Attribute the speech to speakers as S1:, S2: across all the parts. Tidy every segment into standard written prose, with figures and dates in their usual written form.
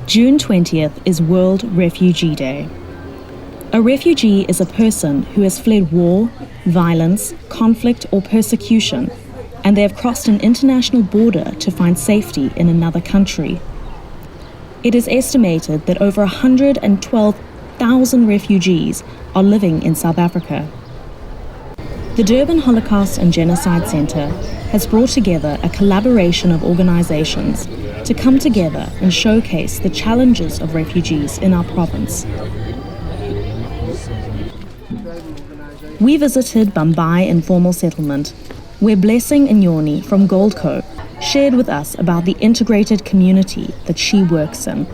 S1: June 20th is World Refugee Day. A refugee is a person who has fled war, violence, conflict, or persecution, and they have crossed an international border to find safety in another country. It is estimated that over 112,000 refugees are living in South Africa. The Durban Holocaust and Genocide Centre has brought together a collaboration of organisations to come together and showcase the challenges of refugees in our province. We visited Bambai Informal Settlement, where Blessing Inyoni from Goldco shared with us about the integrated community that she works in.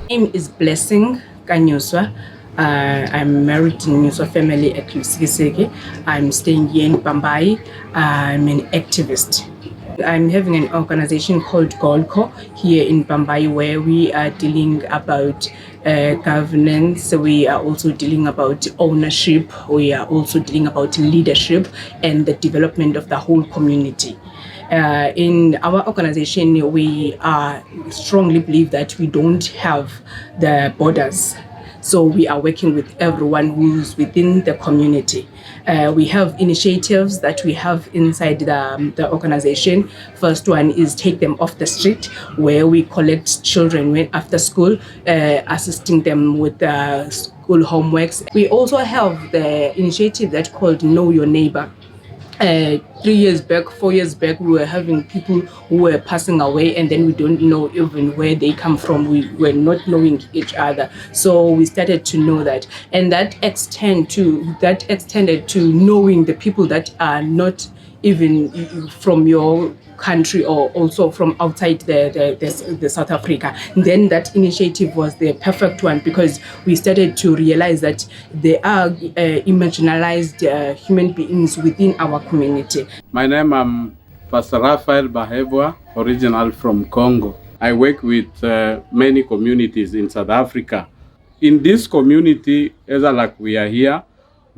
S2: My name is Blessing Kanyuswa. I'm married to Nyuswa family at Lusiki. I'm staying here in Bambai. I'm an activist. I'm having an organization called Goldco here in Bambai, where we are dealing about governance. We are also dealing about ownership. We are also dealing about leadership and the development of the whole community. In our organization, we strongly believe that we don't have the borders. So we are working with everyone who's within the community. We have initiatives that we have inside the organization. First one is Take Them Off the Street, where we collect children after school, assisting them with school homeworks. We also have the initiative that's called Know Your Neighbor. 3 years back, 4 years back, we were having people who were passing away, and then we don't know even where they come from. We were not knowing each other, so we started to know that, and that extended to knowing the people that are not even from your country or also from outside the South Africa. And then that initiative was the perfect one, because we started to realize that there are marginalized human beings within our community.
S3: My name is Pastor Rafael Baheboa, original from Congo. I work with many communities in South Africa. In this community, as like we are here,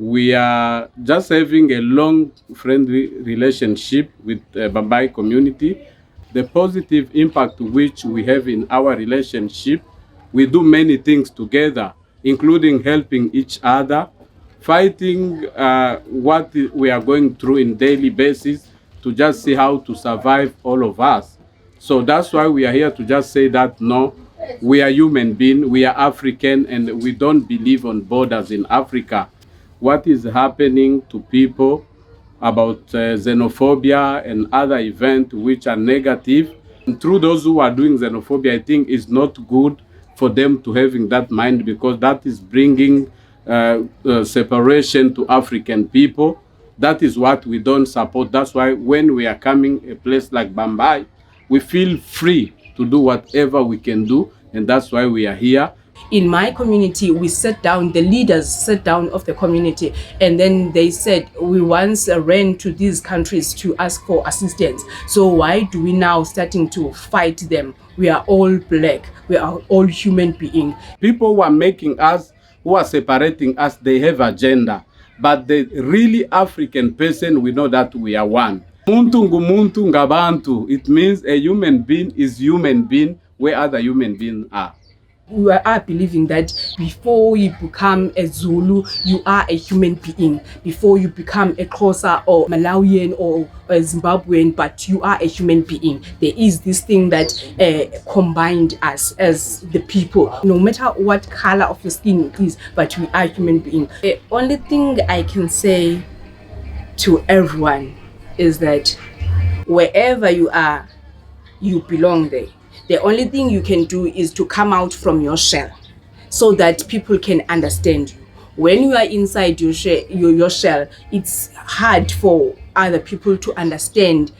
S3: we are just having a long friendly relationship with the Bambai community. The positive impact which we have in our relationship, we do many things together, including helping each other, fighting what we are going through in daily basis to just see how to survive, all of us. So that's why we are here to just say that, no, we are human beings, we are African, and we don't believe on borders in Africa. What is happening to people about xenophobia and other events which are negative. And through those who are doing xenophobia, I think it's not good for them to having that mind, because that is bringing separation to African people. That is what we don't support. That's why when we are coming a place like Bambai, we feel free to do whatever we can do, and that's why we are here.
S2: In my community, we sat down, the leaders sat down of the community, and then they said, we once ran to these countries to ask for assistance. So why do we now starting to fight them? We are all black. We are all human beings.
S3: People who are making us, who are separating us, they have agenda. But the really African person, we know that we are one. Muntu ngumuntu ngabantu. It means a human being is human being where other human beings are.
S2: We are believing that before you become a Zulu, you are a human being. Before you become a Xhosa or Malawian or a Zimbabwean, but you are a human being. There is this thing that combined us as the people, no matter what color of your skin is, but we are human beings. The only thing I can say to everyone is that wherever you are, you belong there. The only thing you can do is to come out from your shell so that people can understand you. When you are inside your shell, it's hard for other people to understand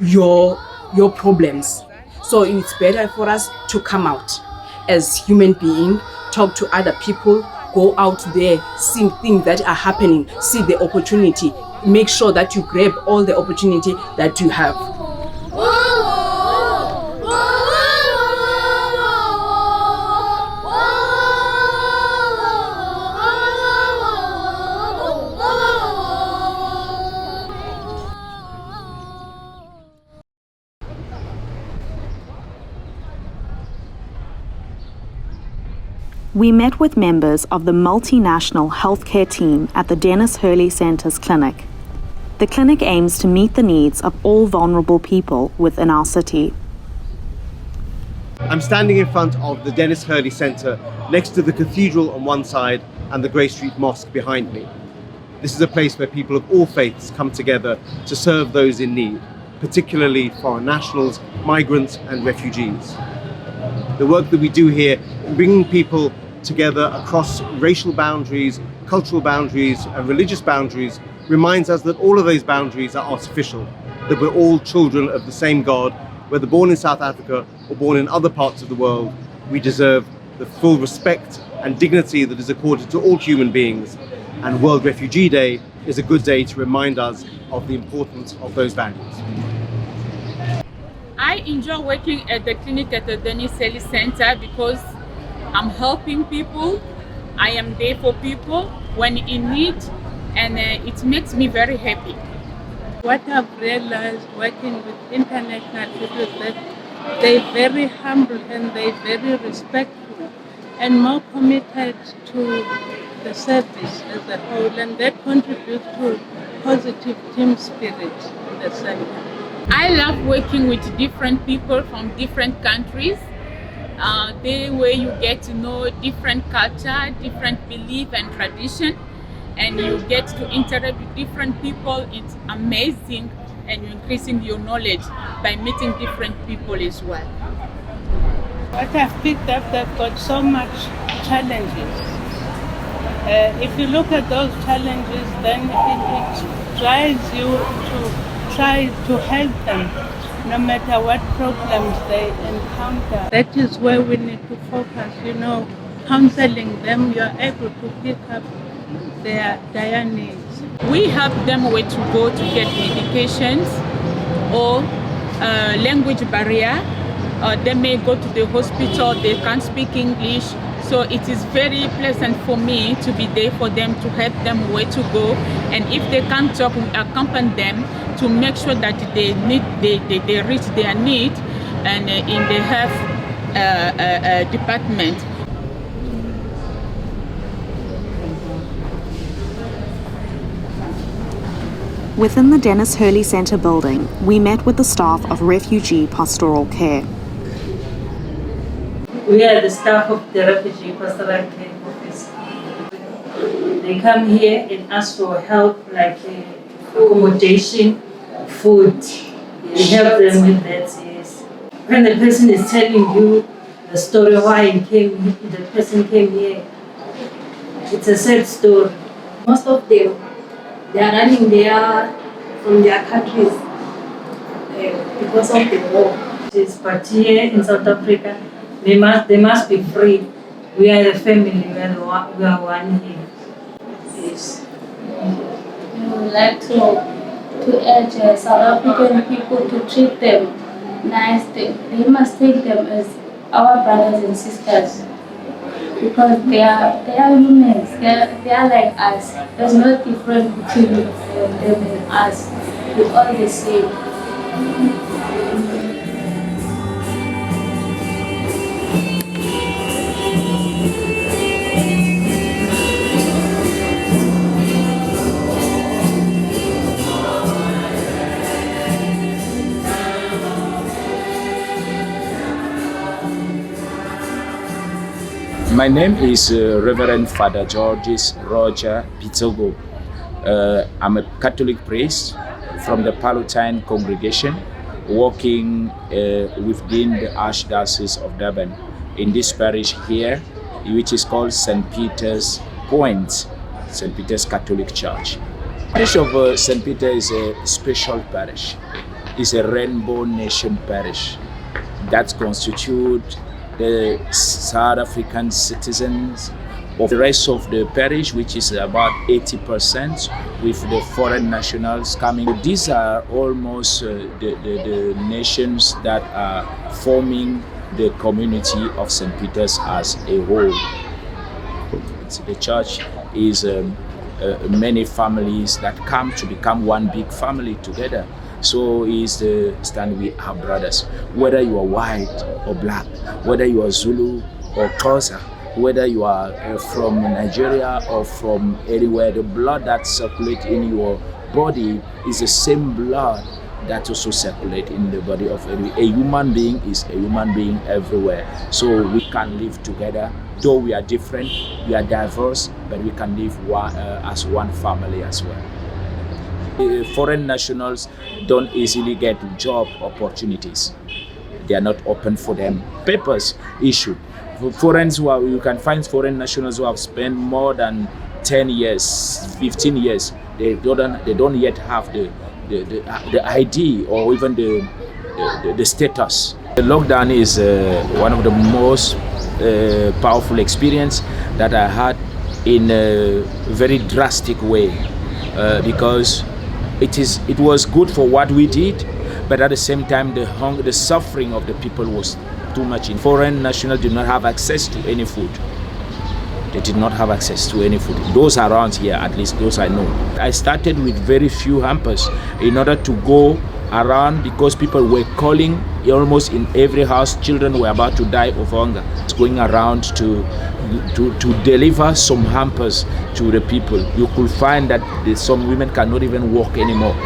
S2: your problems. So it's better for us to come out as human beings, talk to other people, go out there, see things that are happening, see the opportunity, make sure that you grab all the opportunity that you have.
S1: We met with members of the multinational healthcare team at the Denis Hurley Centre's clinic. The clinic aims to meet the needs of all vulnerable people within our city.
S4: I'm standing in front of the Denis Hurley Centre, next to the cathedral on one side and the Grey Street Mosque behind me. This is a place where people of all faiths come together to serve those in need, particularly foreign nationals, migrants and refugees. The work that we do here, bringing people together across racial boundaries, cultural boundaries and religious boundaries, reminds us that all of those boundaries are artificial, that we're all children of the same God. Whether born in South Africa or born in other parts of the world, we deserve the full respect and dignity that is accorded to all human beings. And World Refugee Day is a good day to remind us of the importance of those values.
S5: I enjoy working at the clinic at the Denis Hurley Centre because I'm helping people. I am there for people when in need, and it makes me very happy.
S6: What I've realized working with international people is that they're very humble and they're very respectful and more committed to the service as a whole, and that contributes to positive team spirit in the center.
S5: I love working with different people from different countries. The way you get to know different culture, different belief and tradition, and you get to interact with different people. It's amazing, and you're increasing your knowledge by meeting different people as well.
S6: What I've picked up, they've got so much challenges. If you look at those challenges, then it drives you to try to help them, no matter what problems they encounter. That is where we need to focus, counseling them. You're able to pick up their dire needs.
S5: We help them where to go to get medications or language barrier. They may go to the hospital, they can't speak English. So it is very pleasant for me to be there for them, to help them where to go. And if they can't talk, we accompany them to make sure that they reach their need and in the health department.
S1: Within the Denis Hurley Centre building, we met with the staff of Refugee Pastoral Care.
S7: We are the staff of the Refugee Pastoral Care office. They come here and ask for help, like accommodation, food. We help them with that. Yes. When the person is telling you the story why the person came here, it's a sad story.
S8: Most of them, they are running from their countries because of the war.
S7: But here in South Africa, they must be free. We are the family. We are one here. Yes.
S8: We would like to urge South African people to treat them nice. They must take them as our brothers and sisters, because they are humans. They are like us. There's no difference between them and us. We're all the same.
S9: My name is Reverend Father Georges Roger Pitogo. I'm a Catholic priest from the Palatine congregation, working within the Archdiocese of Durban in this parish here, which is called St. Peter's Point, St. Peter's Catholic Church. The parish of St. Peter is a special parish. It's a rainbow nation parish that constitutes the South African citizens of the rest of the parish, which is about 80%, with the foreign nationals coming. These are almost the nations that are forming the community of St. Peter's as a whole. The church is many families that come to become one big family together. So is the stand we are brothers. Whether you are white or black, whether you are Zulu or Xhosa, whether you are from Nigeria or from anywhere, the blood that circulates in your body is the same blood that also circulates in the body of a human being. Is a human being everywhere. So we can live together. Though we are different, we are diverse, but we can live as one family as well. Foreign nationals don't easily get job opportunities. They are not open for them. Papers issued. You can find foreign nationals who have spent more than 10 years, 15 years. They don't yet have the ID or even the status. The lockdown is one of the most powerful experience that I had in a very drastic way, because it was good for what we did, but at the same time the suffering of the people was too much. Foreign nationals did not have access to any food. They did not have access to any food. Those around here, at least those I know. I started with very few hampers in order to go around, because people were calling almost in every house. Children were about to die of hunger. It's going around to deliver some hampers to the people. You could find that some women cannot even walk anymore.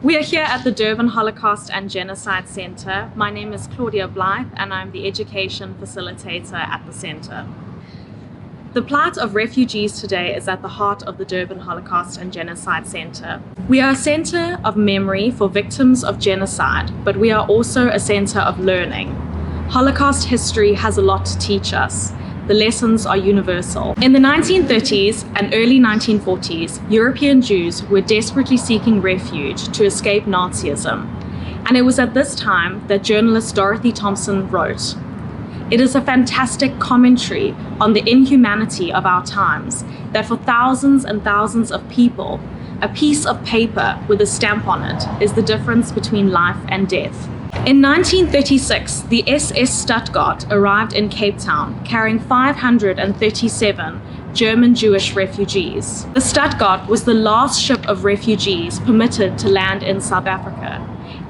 S1: We are here at the Durban Holocaust and Genocide Centre. My name is Claudia Blythe and I'm the Education Facilitator at the Centre. The plight of refugees today is at the heart of the Durban Holocaust and Genocide Centre. We are a centre of memory for victims of genocide, but we are also a centre of learning. Holocaust history has a lot to teach us. The lessons are universal. In the 1930s and early 1940s, European Jews were desperately seeking refuge to escape Nazism. And it was at this time that journalist Dorothy Thompson wrote, "It is a fantastic commentary on the inhumanity of our times that for thousands and thousands of people, a piece of paper with a stamp on it is the difference between life and death." In 1936, the SS Stuttgart arrived in Cape Town carrying 537 German Jewish refugees. The Stuttgart was the last ship of refugees permitted to land in South Africa,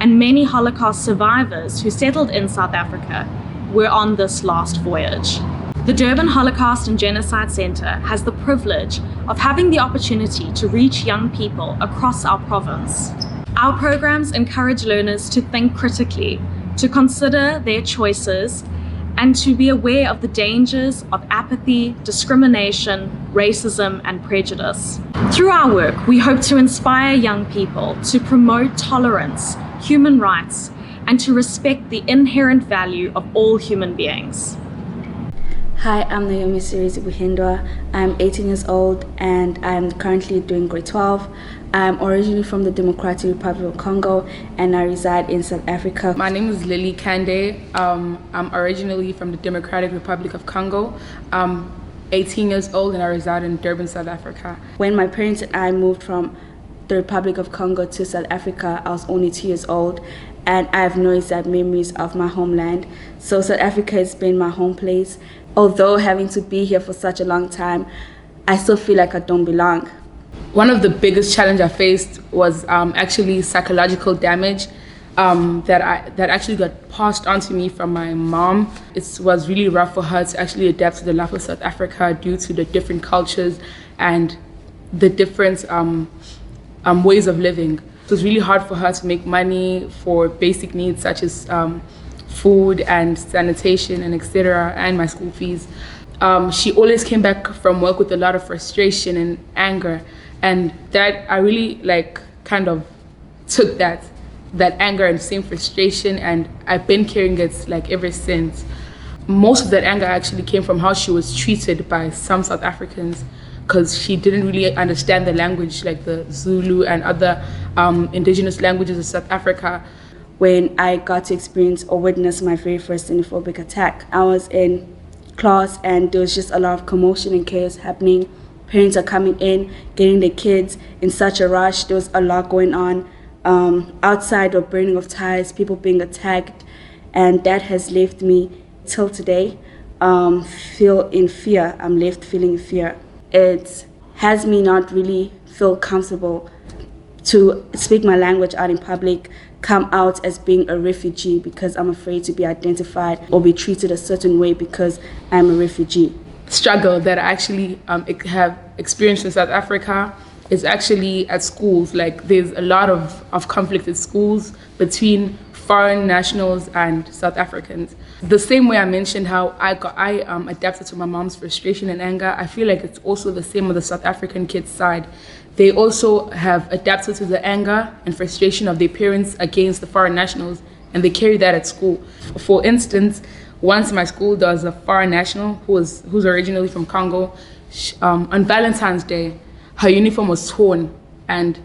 S1: and many Holocaust survivors who settled in South Africa were on this last voyage. The Durban Holocaust and Genocide Centre has the privilege of having the opportunity to reach young people across our province. Our programs encourage learners to think critically, to consider their choices, and to be aware of the dangers of apathy, discrimination, racism, and prejudice. Through our work, we hope to inspire young people to promote tolerance, human rights, and to respect the inherent value of all human beings.
S10: Hi, I'm Naomi Sirisi Hindua. I'm 18 years old and I'm currently doing grade 12. I'm originally from the Democratic Republic of Congo and I reside in South Africa.
S11: My name is Lily Kande. I'm originally from the Democratic Republic of Congo. I'm 18 years old and I reside in Durban, South Africa.
S10: When my parents and I moved from the Republic of Congo to South Africa, I was only 2 years old and I have no exact memories of my homeland. So South Africa has been my home place. Although having to be here for such a long time, I still feel like I don't belong.
S11: One of the biggest challenges I faced was actually psychological damage that actually got passed on to me from my mom. It was really rough for her to actually adapt to the life of South Africa due to the different cultures and the different ways of living. It was really hard for her to make money for basic needs such as food and sanitation and etc. and my school fees. She always came back from work with a lot of frustration and anger, and that I really kind of took that anger and same frustration, and I've been carrying it ever since. Most of that anger actually came from how she was treated by some South Africans, because she didn't really understand the language like the Zulu and other indigenous languages of South Africa.
S10: When I got to experience or witness my very first xenophobic attack, I was in class and there was just a lot of commotion and chaos happening. Parents are coming in, getting their kids in such a rush. There was a lot going on. Outside or burning of tires, people being attacked, and that has left me till today feel in fear. I'm left feeling in fear. It has me not really feel comfortable to speak my language out in public, come out as being a refugee because I'm afraid to be identified or be treated a certain way because I'm a refugee.
S11: Struggle that I actually have experienced in South Africa is actually at schools. Like, there's a lot of conflict at schools between foreign nationals and South Africans. The same way I mentioned how I adapted to my mom's frustration and anger, I feel like it's also the same on the South African kids' side. They also have adapted to the anger and frustration of their parents against the foreign nationals, and they carry that at school. For instance, once my school, there was a foreign national who's originally from Congo. On Valentine's Day, her uniform was torn, and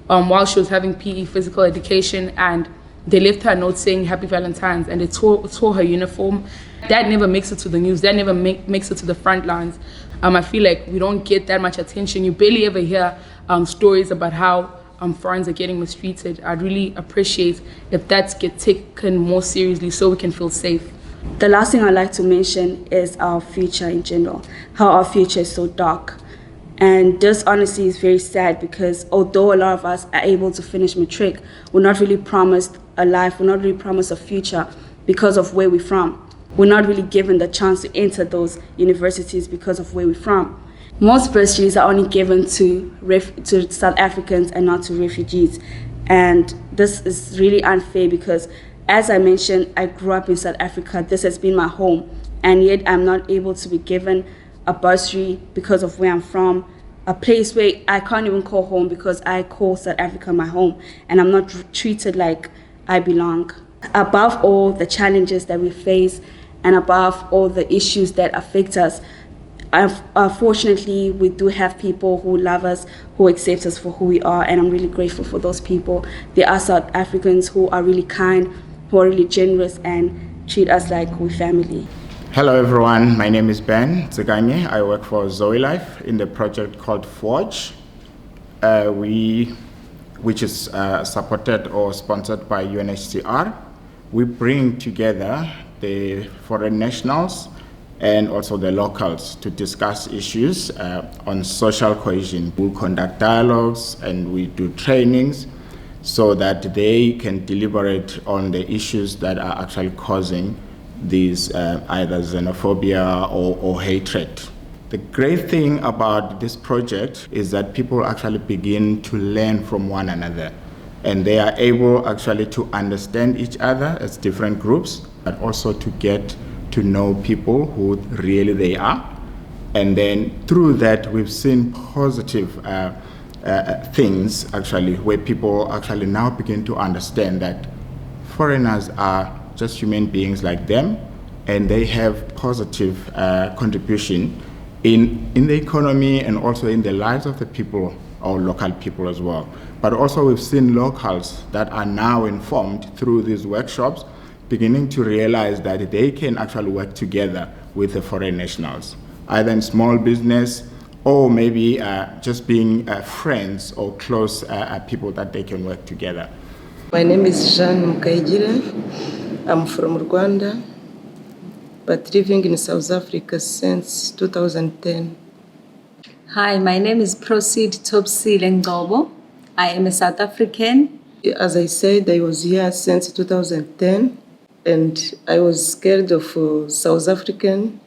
S11: while she was having PE, physical education, and they left her a note saying Happy Valentine's, and they tore her uniform. That never makes it to the news. That never makes it to the front lines. I feel like we don't get that much attention. You barely ever hear stories about how foreigners are getting mistreated. I'd really appreciate if that gets taken more seriously so we can feel safe.
S10: The last thing I'd like to mention is our future in general, how our future is so dark. And this honestly is very sad because although a lot of us are able to finish matric, we're not really promised a life, we're not really promised a future because of where we're from. We're not really given the chance to enter those universities because of where we're from. Most bursaries are only given to South Africans and not to refugees. And this is really unfair because, as I mentioned, I grew up in South Africa. This has been my home. And yet I'm not able to be given a bursary because of where I'm from, a place where I can't even call home because I call South Africa my home, and I'm not treated like I belong. Above all the challenges that we face and above all the issues that affect us, unfortunately, we do have people who love us, who accept us for who we are, and I'm really grateful for those people. There are South Africans who are really kind, who are really generous, and treat us like we're family.
S12: Hello everyone, my name is Ben Zegani. I work for Zoe Life in the project called Forge, which is supported or sponsored by UNHCR. We bring together the foreign nationals and also the locals to discuss issues on social cohesion. We conduct dialogues and we do trainings so that they can deliberate on the issues that are actually causing these either xenophobia or hatred. The great thing about this project is that people actually begin to learn from one another, and they are able actually to understand each other as different groups, but also to get to know people who really they are. And then through that, we've seen positive things actually, where people actually now begin to understand that foreigners are just human beings like them, and they have positive contribution in the economy and also in the lives of the people or local people as well. But also we've seen locals that are now informed through these workshops beginning to realize that they can actually work together with the foreign nationals, either in small business or maybe just being friends or close people that they can work together.
S13: My name is Jean Mukaijire. I'm from Rwanda, but living in South Africa since 2010.
S7: Hi, my name is Proceed Topsi Lengobo. I am a South African.
S13: As I said, I was here since 2010, and I was scared of South African,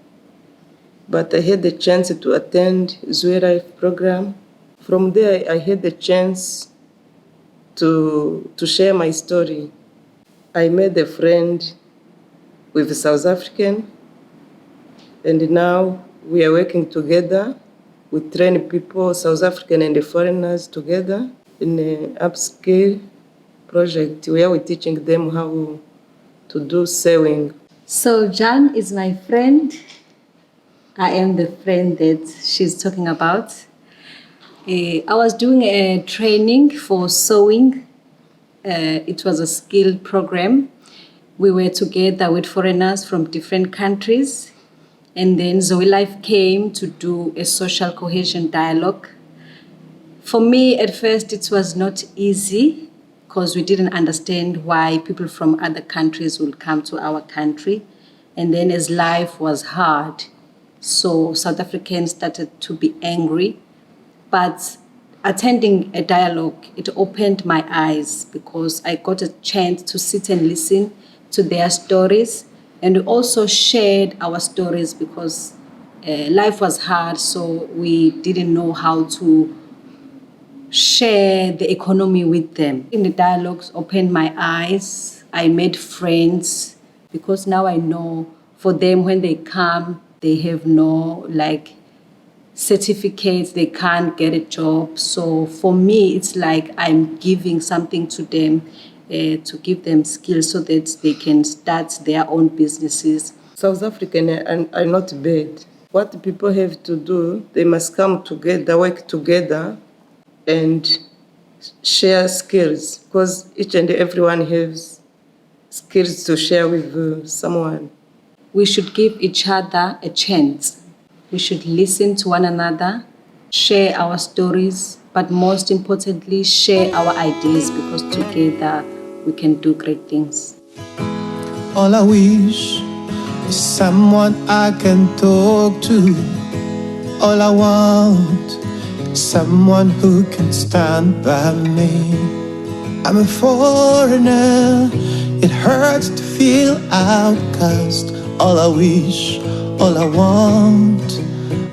S13: but I had the chance to attend Zoe Life program. From there, I had the chance to share my story. I made a friend with a South African, and now we are working together. We train people, South African and the foreigners together in an upscale project where we're teaching them how to do sewing.
S7: So Jan is my friend. I am the friend that she's talking about. I was doing a training for sewing. It was a skill program. We were together with foreigners from different countries. And then Zoe Life came to do a social cohesion dialogue. For me, at first, it was not easy because we didn't understand why people from other countries would come to our country. And then as life was hard, so South Africans started to be angry. But
S14: attending a dialogue, it opened my eyes because I got a chance to sit and listen to their stories, and we also shared our stories because life was hard, so we didn't know how to share the economy with them. In the dialogues opened my eyes. I made friends because now I know for them when they come, they have no certificates, they can't get a job. So for me, it's like I'm giving something to them to give them skills so that they can start their own businesses.
S13: South African are not bad. What people have to do, they must come together, work together, and share skills, because each and everyone has skills to share with someone.
S14: We should give each other a chance. We should listen to one another, share our stories, but most importantly, share our ideas, because together we can do great things.
S15: All I wish is someone I can talk to. All I want is someone who can stand by me. I'm a foreigner, it hurts to feel outcast. All I wish, all I want,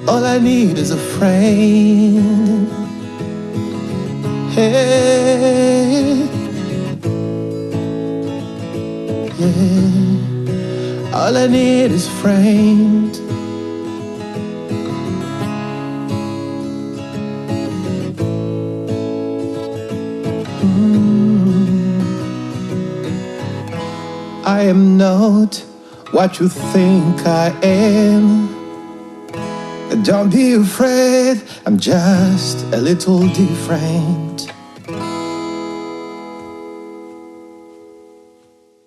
S15: all I need is a friend. Hey, yeah, all I need is a friend. I am not what you think I am. Don't be afraid, I'm just a little different.